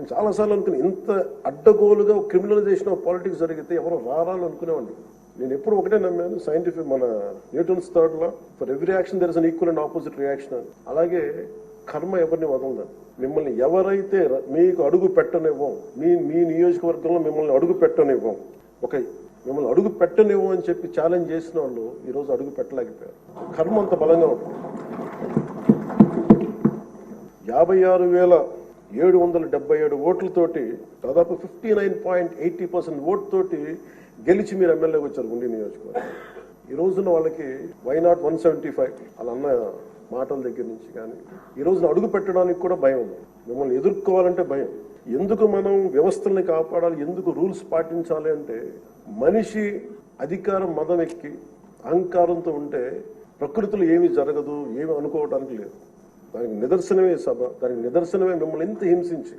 నేను చాలాసార్లు అనుకుని ఇంత అడ్డగోలుగా క్రిమినలైజేషన్ ఆఫ్ పాలిటిక్స్ జరిగితే ఎవరు రారాలు అనుకునేవాడిని. నేను ఎప్పుడు ఒకటే నమ్మాను, సైంటిఫిక్ మన Newton's third law, for every action there is an equal and opposite reaction అని. అలాగే కర్మ ఎవరిని వదలదు. మిమ్మల్ని ఎవరైతే మీకు అడుగు పెట్టనివ్వం, మీ నియోజకవర్గంలో మిమ్మల్ని అడుగు పెట్టనివ్వం, మిమ్మల్ని అడుగు పెట్టనివ్వం అని చెప్పి ఛాలెంజ్ చేసిన వాళ్ళు ఈరోజు అడుగు పెట్టలేకపోయారు. కర్మ అంత బలంగా ఉంటుంది. 56,777 ఓట్లతోటి దాదాపు 59.80% ఓట్ తోటి గెలిచి మీరు ఎమ్మెల్యేకి వచ్చారు గుండి నియోజకవర్గం. ఈ రోజున వాళ్ళకి వైనాట్ 175 అలా అన్న మాటల దగ్గర నుంచి కానీ ఈ రోజున అడుగు పెట్టడానికి కూడా భయం ఉంది. మిమ్మల్ని ఎదుర్కోవాలంటే భయం. ఎందుకు మనం వ్యవస్థల్ని కాపాడాలి, ఎందుకు రూల్స్ పాటించాలి అంటే మనిషి అధికారం మదం ఎక్కి అహంకారంతో ఉంటే ప్రకృతిలో ఏమీ జరగదు, ఏమి అనుకోవడానికి లేదు. దానికి నిదర్శనమే సభ, దానికి నిదర్శనమే మిమ్మల్ని ఇంత హింసించి